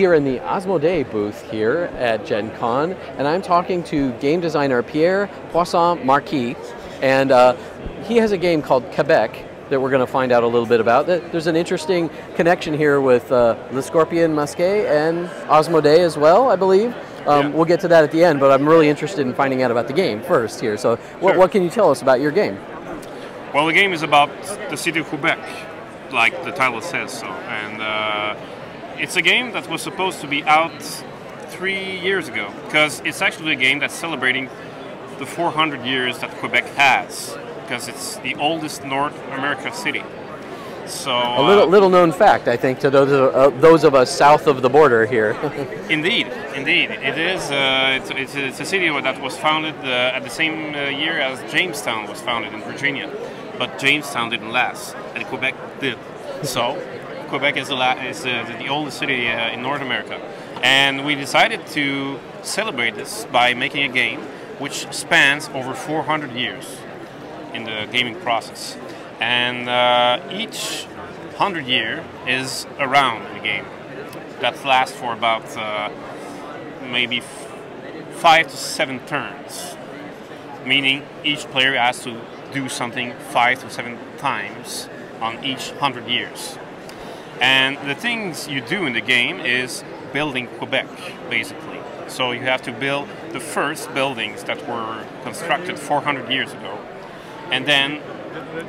We are in the Asmodee booth here at GenCon, and I'm talking to game designer Pierre Poissant-Marquis, and he has a game called Quebec that we're going to find out a little bit about. There's an interesting connection here with Le Scorpion Masque and Asmodee as well, I believe. We'll get to that at the end, but I'm really interested in finding out about the game first here. So what can you tell us about your game? Well, the game is about the city of Quebec, like the title says so. And it's a game that was supposed to be out 3 years ago, because it's actually a game that's celebrating the 400 years that Quebec has, because it's the oldest North America city. So a little known fact, I think, to those of us south of the border here. Indeed, it is. It's a city that was founded at the same year as Jamestown was founded in Virginia, but Jamestown didn't last, and Quebec did. So Quebec is the oldest city in North America, and we decided to celebrate this by making a game which spans over 400 years in the gaming process. And each 100 year is a round in the game that lasts for about maybe 5 to 7 turns, meaning each player has to do something 5 to 7 times on each 100 years. And the things you do in the game is building Quebec, basically. So you have to build the first buildings that were constructed 400 years ago, and then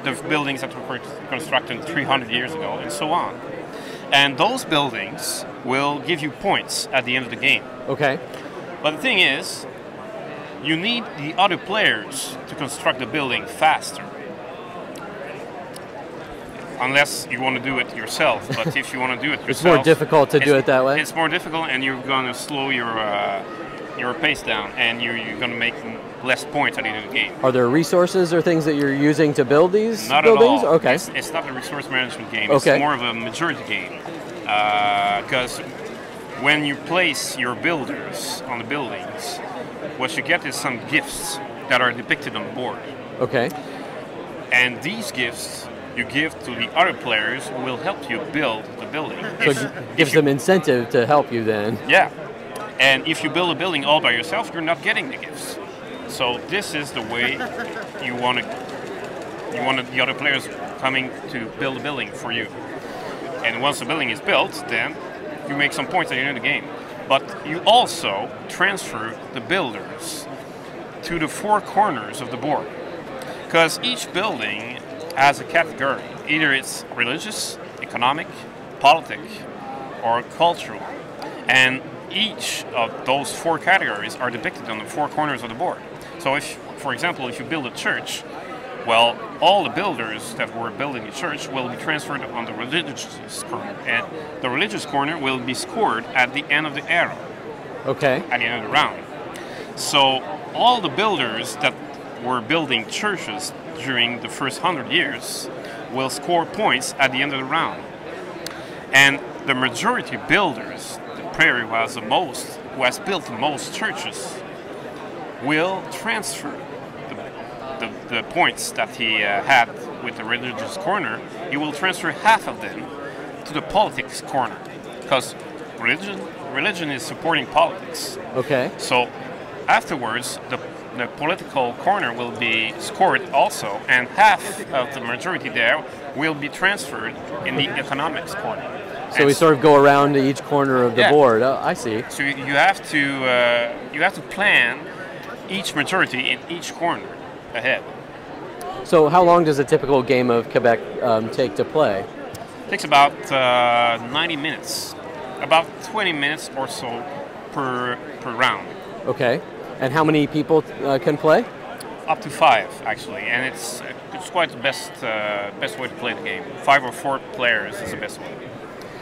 the buildings that were constructed 300 years ago, and so on. And those buildings will give you points at the end of the game. Okay. But the thing is, you need the other players to construct the building faster. Unless you want to do it yourself, but if you want to do it yourself... It's more difficult to do it that way? It's more difficult, and you're going to slow your pace down, and you're going to make less points at the end of the game. Are there resources or things that you're using to build these Not buildings? At all. Okay. It's not a resource management game. Okay. It's more of a majority game. Because when you place your builders on the buildings, what you get is some gifts that are depicted on the board. Okay. And these gifts you give to the other players who will help you build the building. So it gives them incentive to help you then. Yeah. And if you build a building all by yourself, you're not getting the gifts. So this is the way you want the other players coming to build a building for you. And once the building is built, then you make some points at the end of the game. But you also transfer the builders to the 4 corners of the board. Because each building has a category. Either it's religious, economic, politic, or cultural. And each of those 4 categories are depicted on the 4 corners of the board. So if, for example, if you build a church, well, all the builders that were building the church will be transferred on the religious corner. And the religious corner will be scored at the end of the arrow. Okay. At the end of the round. So all the builders that were building churches during the first 100 years will score points at the end of the round. And the majority builders, the player who has built the most churches, will transfer the points that he had with the religious corner. He will transfer half of them to the politics corner, because religion is supporting politics. Okay. So afterwards, the political corner will be scored also, and half of the majority there will be transferred in the economics corner. So we sort of go around to each corner of the board. Oh, I see. So you have to plan each majority in each corner ahead. So how long does a typical game of Quebec take to play? It takes about 90 minutes, about 20 minutes or so per round. Okay. And how many people can play? Up to 5, actually, and it's quite the best way to play the game. 5 or 4 players is the best way.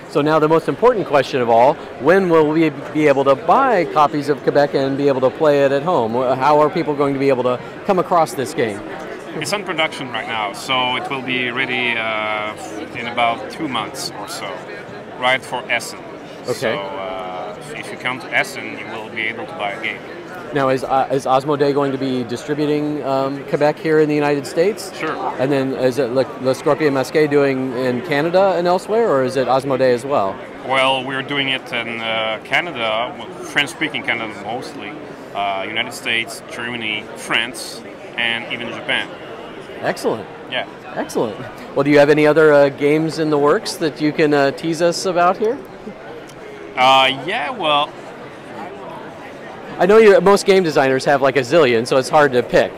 So now the most important question of all, when will we be able to buy copies of Quebec and be able to play it at home? How are people going to be able to come across this game? It's in production right now, so it will be ready in about 2 months or so, right for Essen. Okay. So if you come to Essen, you will be able to buy a game. Now, is Asmodee going to be distributing Quebec here in the United States? Sure. And then is it Le Scorpion Masque doing in Canada and elsewhere, or is it Asmodee as well? Well, we're doing it in Canada, well, French-speaking Canada mostly, United States, Germany, France, and even Japan. Excellent. Yeah. Excellent. Well, do you have any other games in the works that you can tease us about here? Yeah, well, I know most game designers have like a zillion, so it's hard to pick.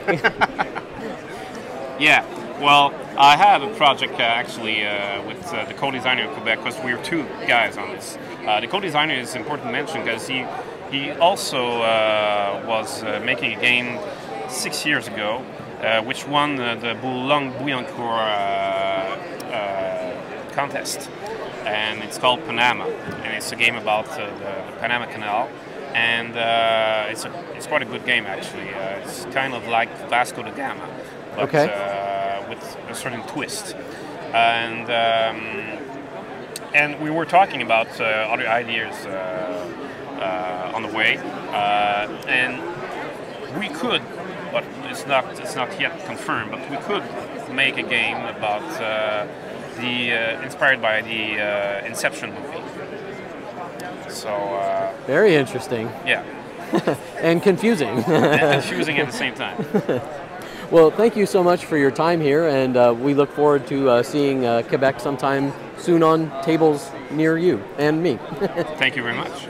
yeah. Well, I had a project actually with the co-designer in Quebec, because we were two guys on this. The co-designer is important to mention because he also was making a game 6 years ago, which won the Boulogne-Billancourt contest, and it's called Panama, and it's a game about the Panama Canal, and it's quite a good game actually. It's kind of like Vasco da Gama, but with a certain twist, and we were talking about other ideas on the way, and we could. But it's not yet confirmed. But we could make a game about inspired by the Inception movie. So very interesting. Yeah. And confusing. And confusing at the same time. Well, thank you so much for your time here, and we look forward to seeing Quebec sometime soon on tables near you and me. Thank you very much.